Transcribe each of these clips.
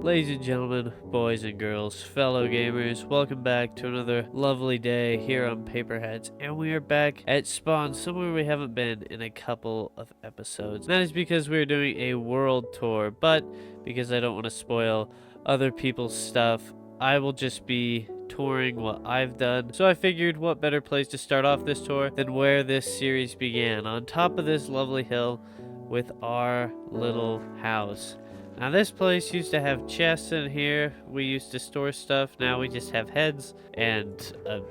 Ladies and gentlemen, boys and girls, fellow gamers, welcome back to another lovely day here on Paperhats, and we are back at Spawn, somewhere we haven't been in a couple of episodes. And that is because we're doing a world tour, but because I don't want to spoil other people's stuff, I will just be touring what I've done. So I figured what better place to start off this tour than where this series began, on top of this lovely hill with our little house. Now this place used to have chests in here. We used to store stuff. Now we just have heads and a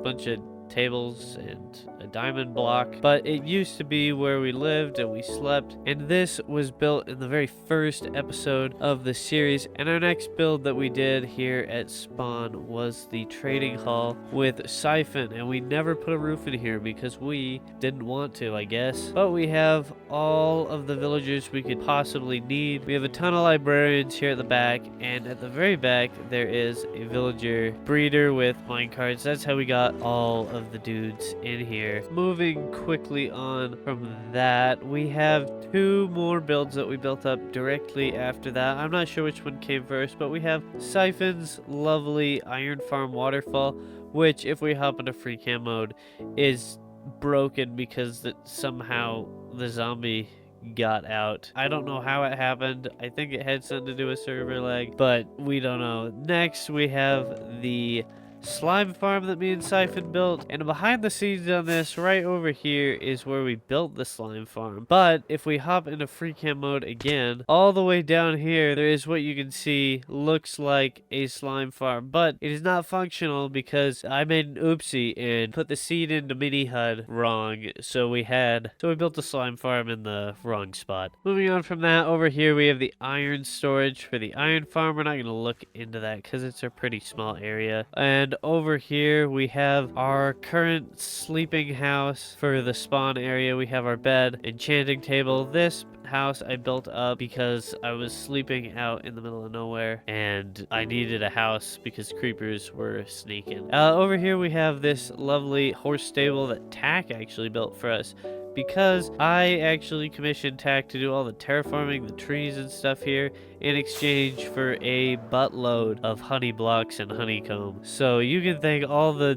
bunch of tables and a diamond block. But it used to be where we lived and we slept. And this was built in the very first episode of the series. And our next build that we did here at Spawn was the trading hall with Siphon. And we never put a roof in here because we didn't want to, I guess. But we have all of the villagers we could possibly need. We have a ton of librarians here at the back. And at the very back, there is a villager breeder with minecarts. That's how we got all of the dudes in here. Moving quickly on from that, we have two more builds that we built up directly after that. I'm not sure which one came first, but we have Siphon's lovely iron farm waterfall, which if we hop into free cam mode is broken because somehow the zombie got out. I don't know how it happened. I think it had something to do with server lag, but we don't know. Next we have the slime farm that me and Siphon built, and behind the scenes on this right over here is where we built the slime farm. But if we hop into free cam mode again, all the way down here there is what you can see looks like a slime farm, but it is not functional because I made an oopsie and put the seed into mini HUD wrong, so we built the slime farm in the wrong spot. Moving on from that, over here we have the iron storage for the iron farm. We're not going to look into that because it's a pretty small area. And over here we have our current sleeping house for the spawn area. We have our bed, enchanting table. This house I built up because I was sleeping out in the middle of nowhere and I needed a house because creepers were sneaking. Over here we have this lovely horse stable that Tack actually built for us, because I actually commissioned Tack to do all the terraforming, the trees and stuff here, in exchange for a buttload of honey blocks and honeycomb. So you can thank all the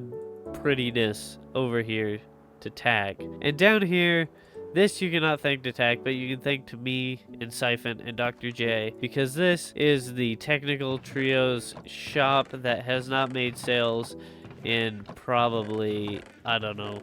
prettiness over here to Tack. And down here, this you cannot thank to Tack, but you can thank to me and Siphon and Dr. J, because this is the Technical Trio's shop that has not made sales in probably, I don't know,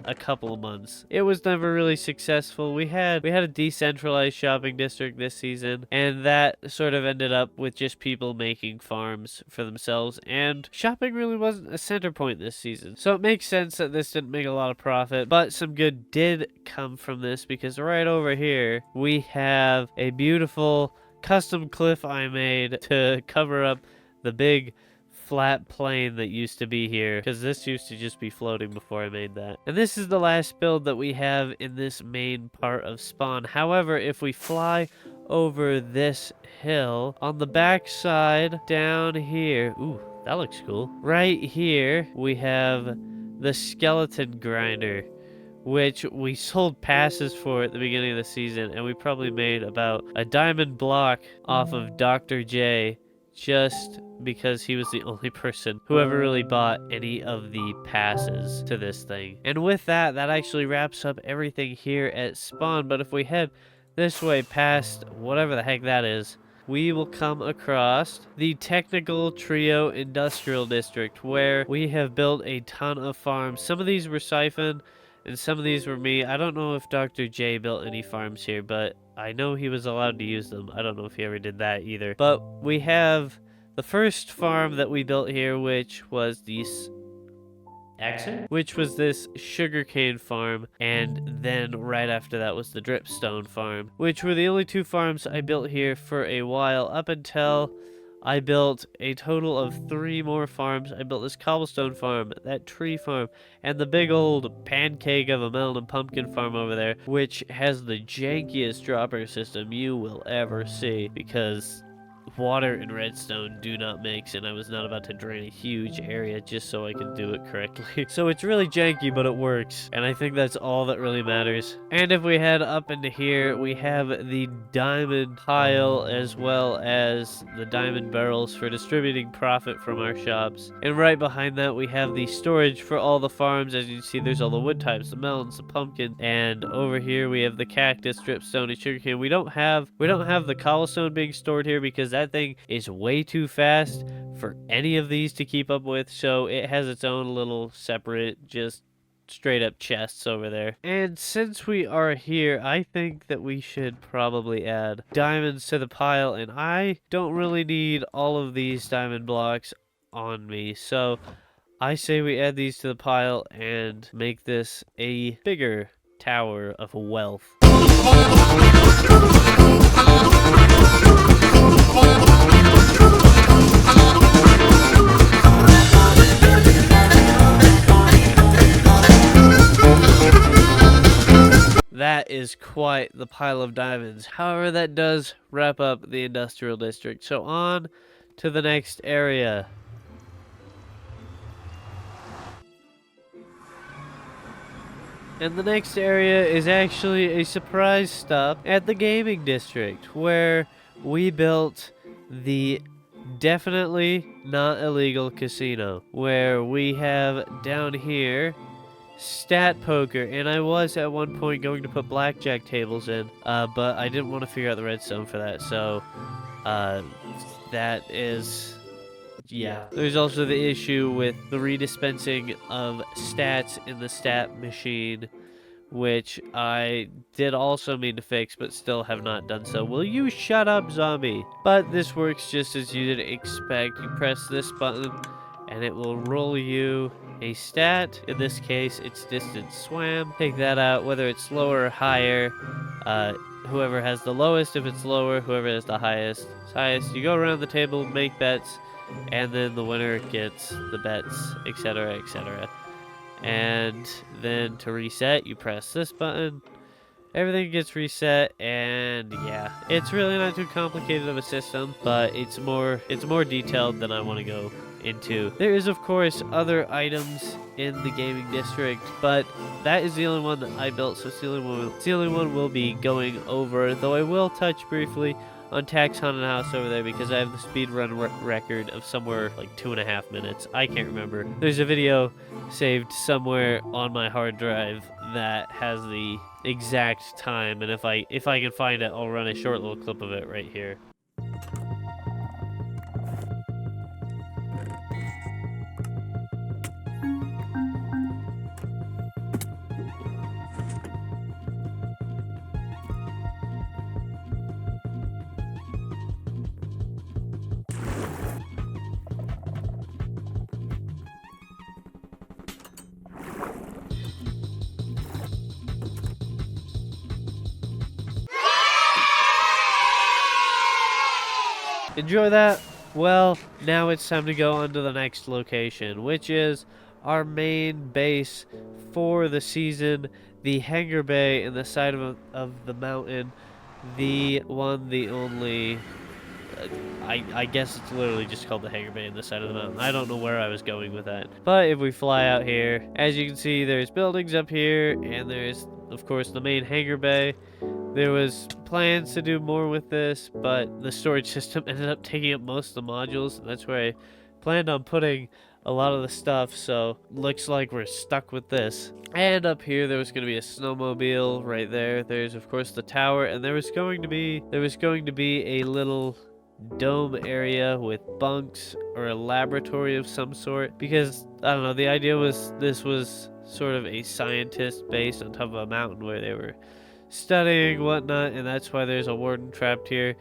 a couple of months. It was never really successful. We had a decentralized shopping district this season, and that sort of ended up with just people making farms for themselves, and shopping really wasn't a center point this season. So it makes sense that this didn't make a lot of profit, but some good did come from this, because right over here we have a beautiful custom cliff I made to cover up the big flat plane that used to be here, because this used to just be floating before I made that. And this is the last build that we have in this main part of Spawn. However, if we fly over this hill, on the back side down here, ooh, that looks cool. Right here we have the skeleton grinder, which we sold passes for at the beginning of the season, and we probably made about a diamond block off of Dr. J, just because he was the only person who ever really bought any of the passes to this thing. And with that, that actually wraps up everything here at Spawn. But if we head this way past whatever the heck that is, we will come across the Technical Trio Industrial District, where we have built a ton of farms. Some of these were Siphon and some of these were me. I don't know if Dr. J built any farms here, but I know he was allowed to use them. I don't know if he ever did that either. But we have the first farm that we built here, which was this sugarcane farm, and then right after that was the dripstone farm, which were the only two farms I built here for a while, up until I built a total of 3 more farms. I built this cobblestone farm, that tree farm, and the big old pancake of a melon and pumpkin farm over there, which has the jankiest dropper system you will ever see, because water and redstone do not mix, and I was not about to drain a huge area just so I could do it correctly. So it's really janky, but it works, and I think that's all that really matters. And if we head up into here, we have the diamond pile as well as the diamond barrels for distributing profit from our shops. And right behind that, we have the storage for all the farms. As you can see, there's all the wood types, the melons, the pumpkin, and over here we have the cactus, dripstone, and sugarcane. We don't have the cobblestone being stored here because that thing is way too fast for any of these to keep up with, so it has its own little separate, just straight up chests over there. And since we are here, I think that we should probably add diamonds to the pile, and I don't really need all of these diamond blocks on me, so I say we add these to the pile and make this a bigger tower of wealth. That is quite the pile of diamonds. However, that does wrap up the industrial district. So on to the next area. And the next area is actually a surprise stop at the gaming district, where we built the definitely not illegal casino, where we have down here stat poker, and I was at one point going to put blackjack tables in, but I didn't want to figure out the redstone for that, so that is... yeah. There's also the issue with the redispensing of stats in the stat machine, which I did also mean to fix, but still have not done so. Will you shut up, zombie? But this works just as you did expect. You press this button, and it will roll you a stat. In this case, it's distance swam. Take that out, whether it's lower or higher. Whoever has the lowest, if it's lower, whoever has the highest, it's highest. You go around the table, make bets, and then the winner gets the bets, etc., etc. And then to reset, you press this button. Everything gets reset, and yeah, it's really not too complicated of a system, but it's more detailed than I want to go into. There is, of course, other items in the gaming district, but that is the only one that I built, so it's the only one we'll be going over, though I will touch briefly on Tax Haunted House over there because I have the speedrun record of somewhere like 2.5 minutes. I can't remember. There's a video saved somewhere on my hard drive that has the exact time, and if I can find it, I'll run a short little clip of it right here. Enjoy that? Well, now it's time to go on to the next location, which is our main base for the season, the hangar bay in the side of the mountain, the one, the only... I guess it's literally just called the hangar bay in the side of the mountain. I don't know where I was going with that. But if we fly out here, as you can see, there's buildings up here, and there's, of course, the main hangar bay. There was plans to do more with this, but the storage system ended up taking up most of the modules, and that's where I planned on putting a lot of the stuff, so looks like we're stuck with this. And up here there was going to be a snowmobile right there. There's of course the tower, and there was going to be a little dome area with bunks or a laboratory of some sort, because I don't know, the idea was this was sort of a scientist base on top of a mountain where they were studying whatnot, and that's why there's a warden trapped here.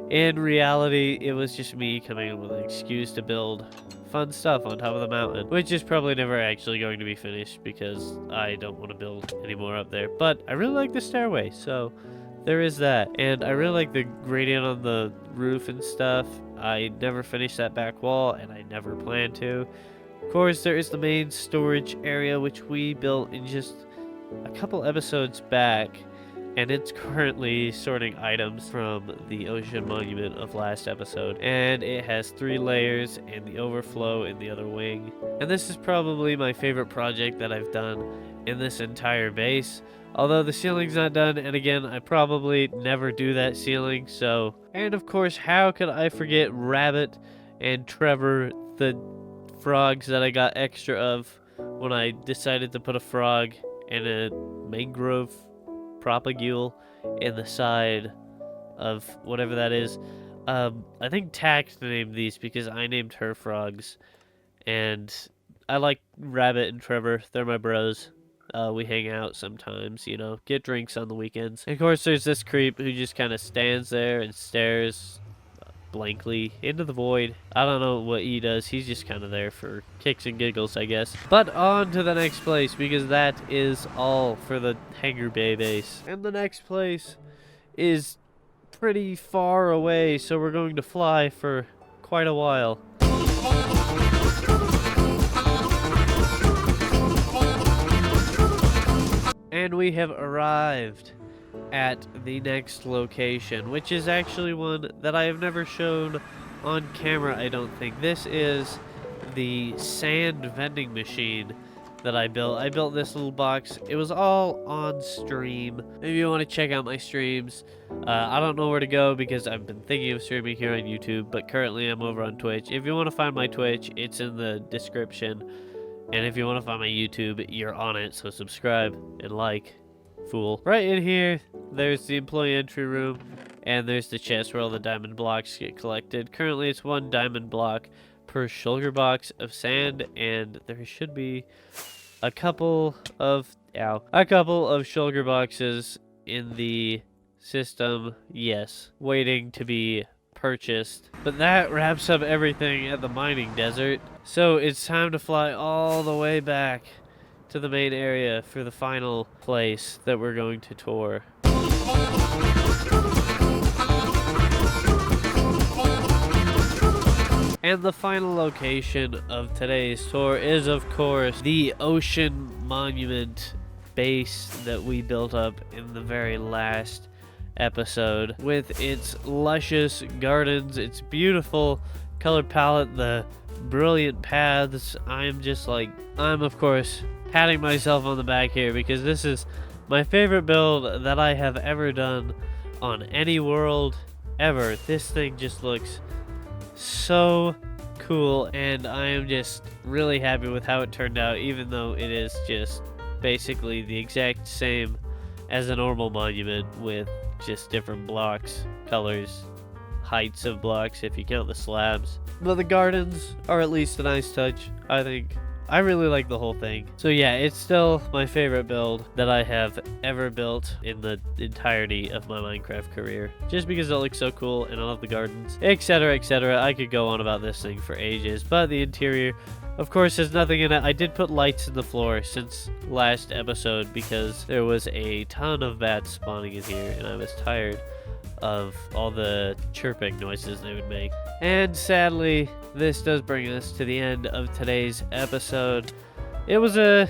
In reality, it was just me coming up with an excuse to build fun stuff on top of the mountain, which is probably never actually going to be finished because I don't want to build anymore up there. But I really like the stairway, so there is that. And I really like the gradient on the roof and stuff. I never finished that back wall, and I never plan to. Of course, there is the main storage area, which we built in just a couple episodes back. and it's currently sorting items from the ocean monument of last episode, and it has 3 layers and the overflow in the other wing. And this is probably my favorite project that I've done in this entire base, although the ceiling's not done, and again, I probably never do that ceiling. So, and of course, how could I forget Rabbit and Trevor, the frogs that I got extra of when I decided to put a frog and a mangrove propagule in the side of whatever that is. I think Tact named these because I named her frogs, and I like Rabbit and Trevor. They're my bros. We hang out sometimes, you know, get drinks on the weekends. And of course, there's this creep who just kind of stands there and stares blankly into the void. I don't know what he does. He's just kind of there for kicks and giggles, I guess. But on to the next place, because that is all for the Hangar Bay base. And the next place is pretty far away, so we're going to fly for quite a while. And we have arrived at the next location, which is actually one that I have never shown on camera, I don't think. This is the sand vending machine that I built. I built this little box. It was all on stream. If you want to check out my streams, I don't know where to go because I've been thinking of streaming here on YouTube, but currently I'm over on Twitch. If you want to find my Twitch, it's in the description. And if you want to find my YouTube, you're on it, so subscribe and like. Fool. Right in here, there's the employee entry room, and there's the chest where all the diamond blocks get collected. Currently, it's 1 diamond block per shulker box of sand, and there should be a couple of shulker boxes in the system, yes, waiting to be purchased. But that wraps up everything at the mining desert, so it's time to fly all the way back to the main area for the final place that we're going to tour. And the final location of today's tour is, of course, the Ocean Monument base that we built up in the very last episode, with its luscious gardens, its beautiful color palette, the brilliant paths. I'm of course patting myself on the back here because this is my favorite build that I have ever done on any world ever. This thing just looks so cool, and I am just really happy with how it turned out, even though it is just basically the exact same as a normal monument with just different blocks, colors, heights of blocks if you count the slabs. But the gardens are at least a nice touch, I think. I really like the whole thing. So yeah, it's still my favorite build that I have ever built in the entirety of my Minecraft career. Just because it looks so cool, and I love the gardens, etc, etc. I could go on about this thing for ages, but the interior, of course, has nothing in it. I did put lights in the floor since last episode because there was a ton of bats spawning in here, and I was tired of all the chirping noises they would make. And sadly, this does bring us to the end of today's episode. It was a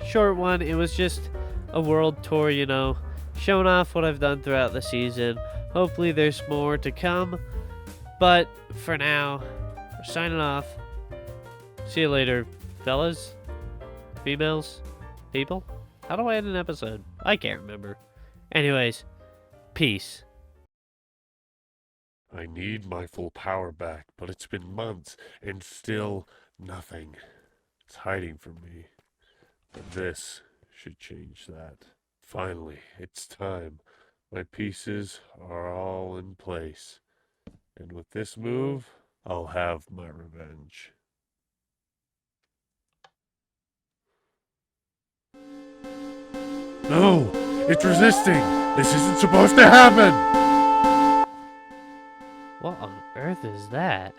short one. It was just a world tour, you know, showing off what I've done throughout the season. Hopefully there's more to come, but for now, we're signing off. See you later, fellas, females, people. How do I end an episode? I can't remember. Anyways, peace. I need my full power back, but it's been months and still nothing. It's hiding from me. But this should change that. Finally, it's time. My pieces are all in place. And with this move, I'll have my revenge. No! It's resisting! This isn't supposed to happen! What on earth is that?